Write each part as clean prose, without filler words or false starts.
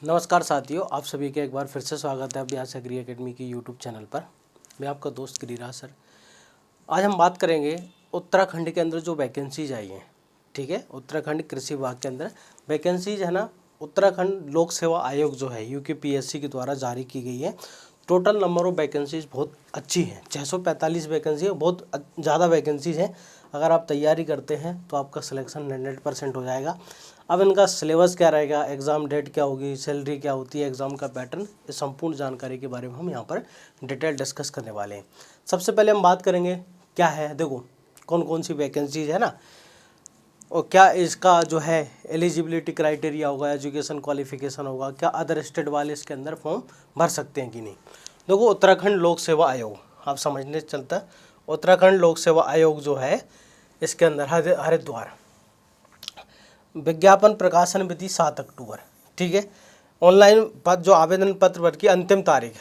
नमस्कार साथियों, आप सभी का एक बार फिर से स्वागत है अभ्यास एग्री एकेडमी की यूट्यूब चैनल पर। मैं आपका दोस्त गिरिराज सर। आज हम बात करेंगे उत्तराखंड के अंदर जो वैकेंसीज आई हैं। ठीक है, उत्तराखंड कृषि विभाग के अंदर वैकेंसीज है ना। उत्तराखंड लोक सेवा आयोग जो है यूकेपीएससी के द्वारा जारी की गई है। टोटल नंबर ऑफ वैकेंसीज बहुत अच्छी हैं, 645 वैकेंसी है, बहुत ज़्यादा वैकेंसीज हैं। अगर आप तैयारी करते हैं तो आपका सिलेक्शन 100% हो जाएगा। अब इनका सिलेबस क्या रहेगा, एग्ज़ाम डेट क्या होगी, सैलरी क्या होती है, एग्ज़ाम का पैटर्न, इस संपूर्ण जानकारी के बारे में हम यहाँ पर डिटेल डिस्कस करने वाले हैं। सबसे पहले हम बात करेंगे क्या है, देखो कौन कौन सी वैकेंसीज है ना, और क्या इसका जो है एलिजिबिलिटी क्राइटेरिया होगा, एजुकेशन क्वालिफिकेशन होगा, क्या अदर स्टेट वाले इसके अंदर फॉर्म भर सकते हैं कि नहीं। देखो उत्तराखंड लोक सेवा आयोग, आप समझने चलता है उत्तराखंड लोक सेवा आयोग जो है इसके अंदर हरिद्वार, विज्ञापन प्रकाशन विधि 7 अक्टूबर। ठीक है, ऑनलाइन पद जो आवेदन पत्र भर की अंतिम तारीख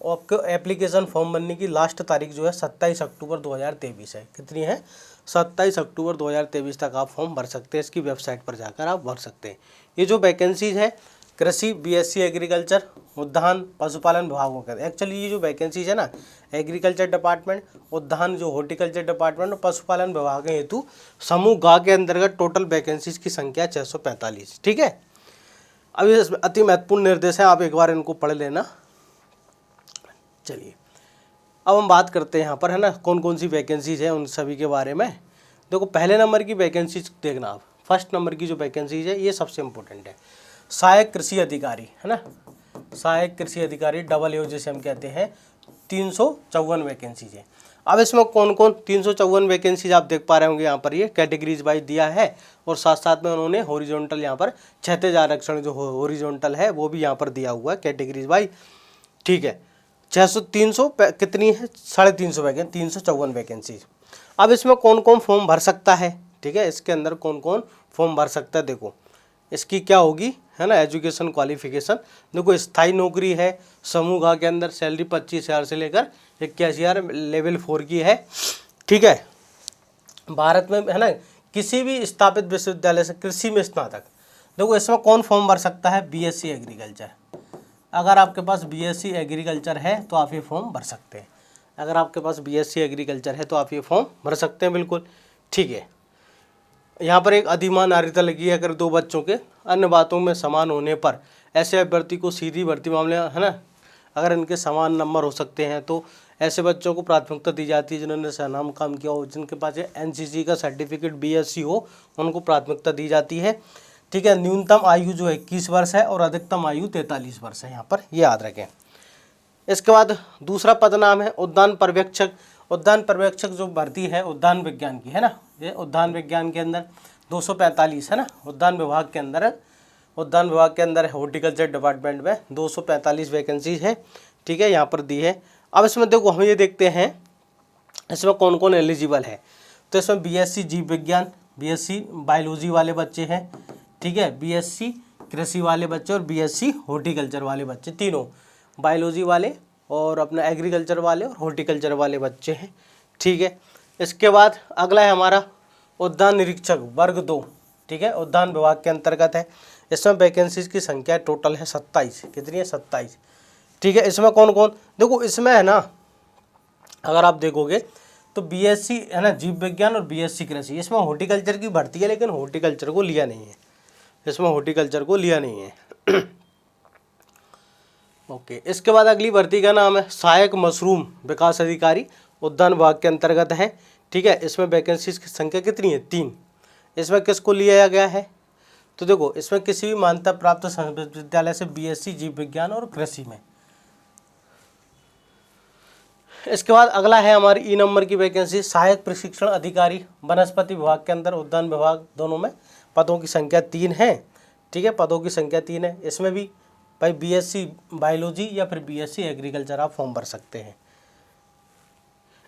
और आपको एप्लीकेशन फॉर्म भरने की लास्ट तारीख जो है 27 अक्टूबर 2023 है। कितनी है? 27 अक्टूबर 2023 तक आप फॉर्म भर सकते हैं। इसकी वेबसाइट पर जाकर आप भर सकते हैं। ये जो वैकेंसीज है कृषि, बीएससी एग्रीकल्चर, उद्यान, पशुपालन विभागों के, एक्चुअली ये जो वैकेंसीज है ना, एग्रीकल्चर डिपार्टमेंट, उद्यान जो हॉर्टिकल्चर डिपार्टमेंट और पशुपालन विभाग हेतु समूह ग के अंतर्गत टोटल वैकेंसीज की संख्या 645। ठीक है, अब ये अति महत्वपूर्ण निर्देश है, आप एक बार इनको पढ़ लेना। चलिए अब हम बात करते हैं यहाँ पर है ना कौन कौन सी वैकेंसीज है उन सभी के बारे में। देखो पहले नंबर की वैकेंसीज देखना आप, फर्स्ट नंबर की जो वैकेंसीज है ये सबसे इम्पोर्टेंट है। सहायक कृषि अधिकारी है ना, सहायक कृषि अधिकारी WO जिसे हम कहते हैं, 354 वैकेंसीज है। अब इसमें कौन कौन 354 वैकेंसीज आप देख पा रहे होंगे यहाँ पर, ये कैटेगरीज वाइज दिया है और साथ साथ में उन्होंने हॉरिजॉन्टल यहाँ पर क्षैतिज आरक्षण जो हॉरिजॉन्टल है वो भी यहाँ पर दिया हुआ है कैटेगरीज वाइज। ठीक है, 300 कितनी है, 350 वैकेंसी, 354 वैकेंसीज। अब इसमें कौन कौन फॉर्म भर सकता है, ठीक है, इसके अंदर कौन कौन फॉर्म भर सकता है। देखो इसकी क्या होगी है ना, एजुकेशन क्वालिफिकेशन। देखो स्थायी नौकरी है, समूह ग के अंदर सैलरी 25,000 से लेकर 81,000 लेवल 4 की है। ठीक है, भारत में है ना किसी भी स्थापित विश्वविद्यालय से कृषि में स्नातक। देखो इसमें कौन फॉर्म भर सकता है, बीएससी एग्रीकल्चर। अगर आपके पास बीएससी एग्रीकल्चर है तो आप ये फॉर्म भर सकते हैं। अगर आपके पास बीएससी एग्रीकल्चर है तो आप ये फॉर्म भर सकते हैं, बिल्कुल। ठीक है, यहाँ पर एक अधिमान नागरिकता लगी है, अगर दो बच्चों के अन्य बातों में समान होने पर ऐसे अभ्यर्थी को सीधी भर्ती मामले है ना, अगर इनके समान नंबर हो सकते हैं तो ऐसे बच्चों को प्राथमिकता दी जाती है जिन्होंने सनाम काम किया हो, जिनके पास एनसीसी का सर्टिफिकेट बीएससी हो, उनको प्राथमिकता दी जाती है। ठीक है, न्यूनतम आयु जो है 21 वर्ष है और अधिकतम आयु 43 वर्ष है, यहाँ पर ये याद रखें। इसके बाद दूसरा पद नाम है उद्यान पर्यवेक्षक। उद्यान पर्यवेक्षक जो भर्ती है उद्यान विज्ञान की है ना, ये उद्यान विज्ञान के अंदर 245 है ना, उद्यान विभाग के अंदर, उद्यान विभाग के अंदर हॉर्टिकल्चर डिपार्टमेंट में 245 वैकेंसीज है। ठीक है, यहाँ पर दी है। अब इसमें देखो हम ये देखते हैं इसमें कौन कौन एलिजिबल है। तो इसमें बीएससी जीव विज्ञान, बीएससी बायोलॉजी वाले बच्चे हैं। ठीक है, बीएससी कृषि वाले बच्चे और बीएससी हॉर्टिकल्चर वाले बच्चे, तीनों बायोलॉजी वाले और अपना एग्रीकल्चर वाले और हॉर्टिकल्चर वाले बच्चे हैं। ठीक है, इसके बाद अगला है हमारा उद्यान निरीक्षक वर्ग 2। ठीक है, उद्यान विभाग के अंतर्गत है। इसमें वैकेंसीज की संख्या टोटल है 27। कितनी है? 27। ठीक है, इसमें कौन कौन, देखो इसमें है ना, अगर आप देखोगे तो बीएससी है ना जीव विज्ञान और बीएससी कृषि, इसमें हॉर्टिकल्चर की भर्ती है लेकिन हॉर्टिकल्चर को लिया नहीं है, इसमें हॉर्टिकल्चर को लिया नहीं है। ओके, इसके बाद अगली भर्ती का नाम है सहायक मशरूम विकास अधिकारी, उद्यान विभाग के अंतर्गत है। ठीक है, इसमें वैकेंसीज की संख्या कितनी है? 3। इसमें किसको लिया गया है? तो देखो इसमें किसी भी मान्यता प्राप्त विश्वविद्यालय से बीएससी जीव विज्ञान और कृषि में। इसके बाद अगला है हमारी ई नंबर की वैकेंसी सहायक प्रशिक्षण अधिकारी, वनस्पति विभाग के अंदर, उद्यान विभाग, दोनों में पदों की संख्या 3 है। ठीक है, पदों की संख्या 3 है। इसमें भी भाई बीएससी बायोलॉजी या फिर बीएससी एग्रीकल्चर आप फॉर्म भर सकते हैं।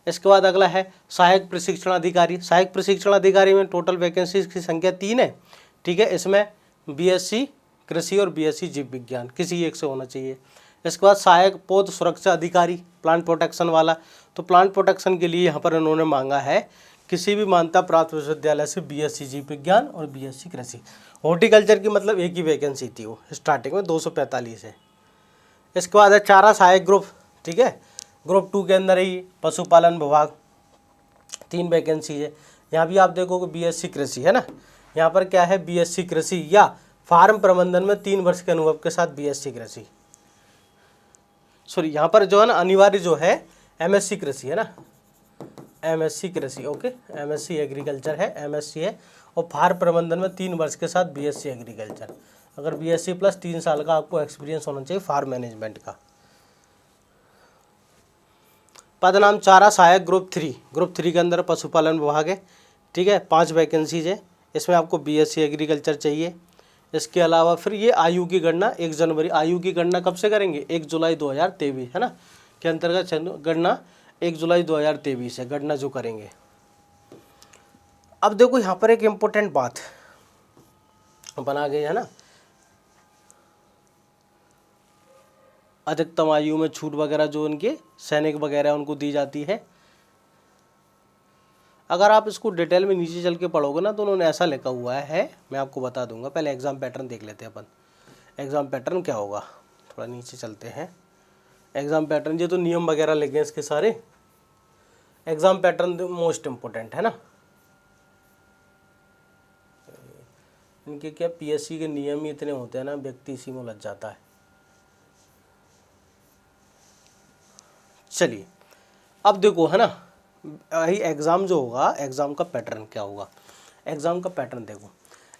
इसके बाद अगला है सहायक प्रशिक्षण अधिकारी। सहायक प्रशिक्षण अधिकारी में टोटल वैकेंसीज की संख्या 3 है। ठीक है, इसमें बीएससी कृषि और बीएससी जीव विज्ञान किसी एक से होना चाहिए। इसके बाद सहायक पौध सुरक्षा अधिकारी, प्लांट प्रोटेक्शन वाला, तो प्लांट प्रोटेक्शन के लिए यहाँ पर इन्होंने मांगा है किसी भी मान्यता प्राप्त विश्वविद्यालय से बीएससी जीव विज्ञान और बीएससी कृषि। हॉर्टिकल्चर की मतलब एक ही वैकेंसी थी, वो स्टार्टिंग में 245 है। इसके बाद है चारा सहायक ग्रुप, ठीक है। ग्रुप 2 के अंदर ही पशुपालन विभाग, 3 वैकेंसी है। यहाँ भी आप देखोगे बीएससी कृषि है ना, यहाँ पर क्या है बीएससी कृषि या फार्म प्रबंधन में 3 वर्ष के अनुभव के साथ बीएससी कृषि, सॉरी यहाँ पर जो है ना अनिवार्य जो है एमएससी कृषि है ना, एमएससी कृषि, ओके, एमएससी एग्रीकल्चर है, एमएससी है। और फार्म प्रबंधन में 3 वर्ष के साथ बीएससी एग्रीकल्चर, अगर बीएससी प्लस 3 साल का आपको एक्सपीरियंस होना चाहिए फार्म मैनेजमेंट का। पद नाम चारा सहायक ग्रुप 3, ग्रुप 3 के अंदर पशुपालन विभाग है, ठीक है। 5 वैकेंसीज है, इसमें आपको बीएससी एग्रीकल्चर चाहिए। इसके अलावा फिर ये आयु की गणना 1 जनवरी, आयु की गणना कब से करेंगे 1 जुलाई 2023 है ना, के अंतर्गत गणना 1 जुलाई 2023 है गणना जो करेंगे। अब देखो यहाँ पर एक इम्पोर्टेंट बात बना गई है ना, अधिकतम आयु में छूट वगैरह जो उनके सैनिक वगैरह उनको दी जाती है। अगर आप इसको डिटेल में नीचे चल के पढ़ोगे ना तो उन्होंने ऐसा लिखा हुआ है, मैं आपको बता दूंगा। पहले एग्जाम पैटर्न देख लेते हैं अपन, एग्जाम पैटर्न क्या होगा, थोड़ा नीचे चलते हैं। एग्जाम पैटर्न, ये तो नियम वगैरह लिखे हैं इसके सारे। एग्जाम पैटर्न मोस्ट इम्पोर्टेंट है ना, इनके क्या पीएससी के नियम ही इतने होते हैं ना, व्यक्ति इसी में उलझ जाता है। चलिए अब देखो है ना, यही एग्ज़ाम जो होगा, एग्ज़ाम का पैटर्न क्या होगा। एग्ज़ाम का पैटर्न देखो,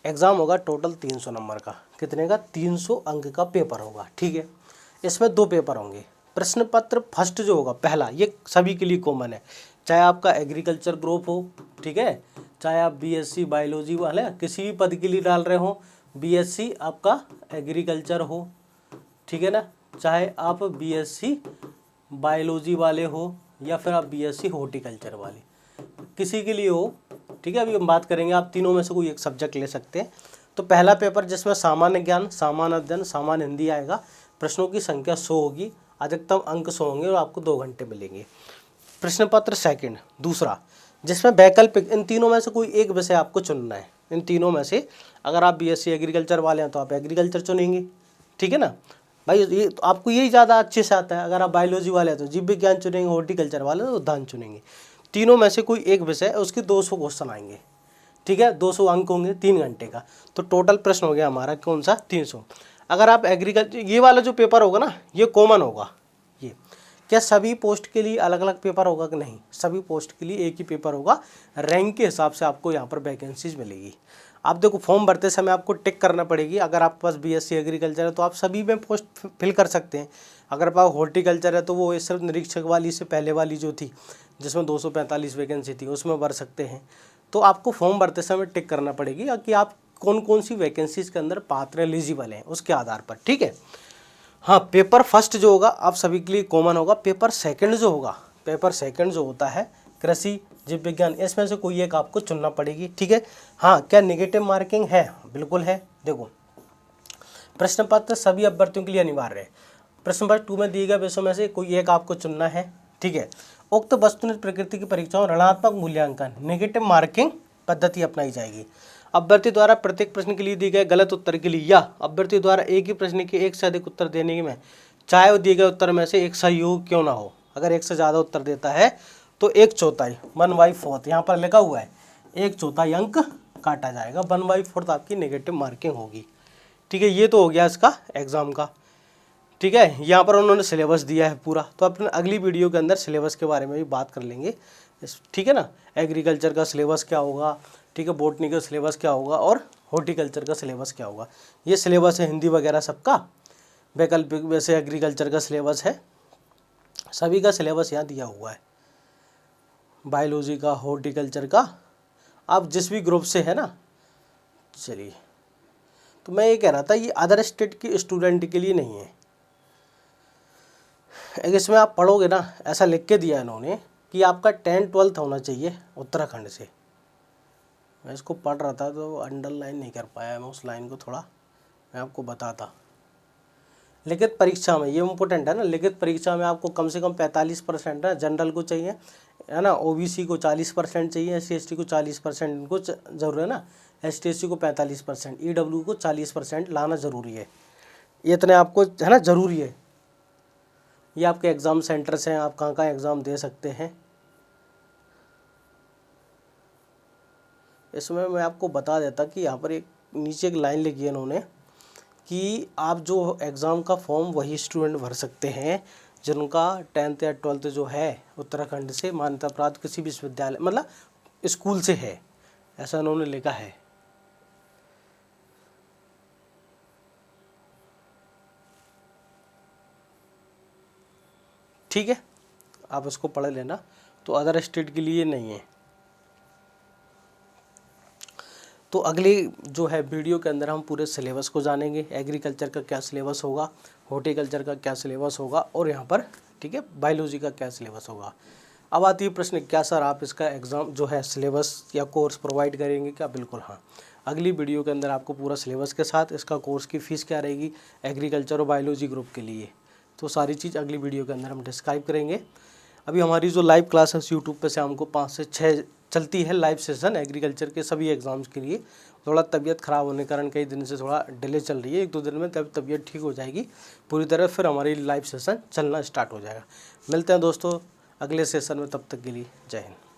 एग्ज़ाम होगा टोटल 300 नंबर का, कितने का 300 अंक का पेपर होगा, ठीक है। इसमें 2 पेपर होंगे। प्रश्न पत्र फर्स्ट जो होगा पहला, ये सभी के लिए कॉमन है, चाहे आपका एग्रीकल्चर ग्रुप हो, ठीक है, चाहे आप बीएससी बायोलॉजी वाले किसी भी पद के लिए डाल रहे हो, बीएससी आपका एग्रीकल्चर हो, ठीक है ना, चाहे आप बीएससी बायोलॉजी वाले हो या फिर आप बीएससी हॉर्टिकल्चर वाले, किसी के लिए हो, ठीक है। अभी हम बात करेंगे, आप तीनों में से कोई एक सब्जेक्ट ले सकते हैं। तो पहला पेपर जिसमें सामान्य ज्ञान, सामान्य अध्ययन, सामान्य हिंदी आएगा, प्रश्नों की संख्या 100 होगी, अधिकतम अंक 100 होंगे और आपको 2 घंटे मिलेंगे। प्रश्न पत्र सेकंड दूसरा, जिसमें वैकल्पिक, इन तीनों में से कोई एक विषय आपको चुनना है। इन तीनों में से अगर आप बीएससी एग्रीकल्चर वाले हैं तो आप एग्रीकल्चर चुनेंगे, ठीक है ना भाई, ये तो आपको यही ज़्यादा अच्छे से आता है। अगर आप बायोलॉजी वाले हैं तो जीव विज्ञान चुनेंगे, हॉर्टिकल्चर वाले तो उद्यान चुनेंगे। तीनों में से कोई एक विषय, उसके 200 क्वेश्चन आएंगे, ठीक है, 200 अंक होंगे 3 घंटे का। तो टोटल प्रश्न हो गया हमारा कौन सा 300। अगर आप एग्रीकल्चर, ये वाला जो पेपर होगा ना ये कॉमन होगा। ये क्या सभी पोस्ट के लिए अलग अलग पेपर होगा कि नहीं, सभी पोस्ट के लिए एक ही पेपर होगा। रैंक के हिसाब से आपको यहाँ पर वैकेंसीज मिलेगी। आप देखो फॉर्म भरते समय आपको टिक करना पड़ेगी। अगर आपके पास बीएससी एग्रीकल्चर है तो आप सभी में पोस्ट फिल कर सकते हैं। अगर पास हॉर्टिकल्चर है तो वो सिर्फ निरीक्षक वाली से पहले वाली जो थी जिसमें 245 वैकेंसी थी उसमें भर सकते हैं। तो आपको फॉर्म भरते समय टिक करना पड़ेगी कि आप कौन कौन सी वैकेंसीज के अंदर पात्र एलिजिबल हैं उसके आधार पर, ठीक है। हाँ, पेपर फर्स्ट जो होगा आप सभी के लिए कॉमन होगा। पेपर सेकंड जो होगा, पेपर सेकंड जो होता है कृषि जीव विज्ञान, इसमें से कोई एक आपको चुनना पड़ेगी, ठीक है। हाँ, क्या नेगेटिव मार्किंग है, बिल्कुल है। देखो प्रश्न पत्र सभी अभ्यर्थियों के लिए अनिवार्य है। प्रश्न पत्र 2 में दिए गए विषयों में से कोई एक आपको चुनना है, ठीक है। उक्त वस्तुनिष्ठ प्रकृति की परीक्षाओं ऋणात्मक मूल्यांकन नेगेटिव मार्किंग पद्धति अपनाई जाएगी। अभ्यर्थी द्वारा प्रत्येक प्रश्न के लिए दिए गए गलत उत्तर के लिए या अभ्यर्थी द्वारा एक ही प्रश्न के एक से अधिक उत्तर देने में चाहे वो दिए गए उत्तर में से एक सही हो क्यों ना हो, अगर एक से ज़्यादा उत्तर देता है तो 1/4 1/4 यहाँ पर लिखा हुआ है 1/4 अंक काटा जाएगा। 1/4 आपकी नेगेटिव मार्किंग होगी, ठीक है। ये तो हो गया इसका एग्ज़ाम का, ठीक है। यहाँ पर उन्होंने सिलेबस दिया है पूरा, तो अपने अगली वीडियो के अंदर सिलेबस के बारे में भी बात कर लेंगे, ठीक है ना। एग्रीकल्चर का सिलेबस क्या होगा, ठीक है, बॉटनी का सिलेबस क्या होगा और हॉर्टिकल्चर का सिलेबस क्या होगा। ये सिलेबस है हिंदी वगैरह सबका। वैकल्पिक वैसे एग्रीकल्चर का सिलेबस है, सभी का सिलेबस यहाँ दिया हुआ है, बायोलॉजी का, हॉर्टिकल्चर का, आप जिस भी ग्रुप से है ना। चलिए, तो मैं ये कह रहा था ये अदर स्टेट के स्टूडेंट के लिए नहीं है। इसमें आप पढ़ोगे ना, ऐसा लिख के दिया इन्होंने कि आपका 10-12 होना चाहिए उत्तराखंड से। मैं इसको पढ़ रहा था तो अंडरलाइन नहीं कर पाया मैं उस लाइन को, थोड़ा मैं आपको बताता। लिखित परीक्षा में ये इम्पोर्टेंट है ना, लिखित परीक्षा में आपको कम से कम 45% है, जनरल को चाहिए है ना। ओबीसी को 40% चाहिए, एससी एसटी को 40% इनको ज़रूर है ना, एसटी एससी को 45%, ईडब्ल्यू को 40% लाना ज़रूरी है। ये इतने आपको है ना ज़रूरी है। ये आपके एग्ज़ाम सेंटर्स हैं, आप कहाँ कहाँ एग्ज़ाम दे सकते हैं। इसमें मैं आपको बता देता कि यहाँ पर एक नीचे एक लाइन लिखी है इन्होंने कि आप जो एग्ज़ाम का फॉर्म वही स्टूडेंट भर सकते हैं जिनका 10th या 12th जो है उत्तराखंड से मान्यता प्राप्त किसी विश्वविद्यालय मतलब स्कूल से है, ऐसा इन्होंने लिखा है। ठीक है, आप इसको पढ़ लेना। तो अदर स्टेट के लिए नहीं है। तो अगली जो है वीडियो के अंदर हम पूरे सिलेबस को जानेंगे, एग्रीकल्चर का क्या सिलेबस होगा, हॉर्टिकल्चर का क्या सिलेबस होगा, और यहाँ पर ठीक है बायोलॉजी का क्या सिलेबस होगा। अब आती है प्रश्न, क्या सर आप इसका एग्ज़ाम जो है सिलेबस या कोर्स प्रोवाइड करेंगे क्या? बिल्कुल हाँ। अगली वीडियो के अंदर आपको पूरा सिलेबस के साथ इसका कोर्स की फ़ीस क्या रहेगी एग्रीकल्चर और बायोलॉजी ग्रुप के लिए, तो सारी चीज़ अगली वीडियो के अंदर हम डिस्क्राइब करेंगे। अभी हमारी जो लाइव क्लासेस यूट्यूब पे शाम को 5 से 6 चलती है लाइव सेशन एग्रीकल्चर के सभी एग्ज़ाम्स के लिए। थोड़ा तबीयत ख़राब होने के कारण कई दिन से थोड़ा डिले चल रही है, 1-2 दिन में तब तबीयत ठीक हो जाएगी पूरी तरह, फिर हमारी लाइव सेशन चलना स्टार्ट हो जाएगा। मिलते हैं दोस्तों अगले सेशन में, तब तक के लिए जय हिंद।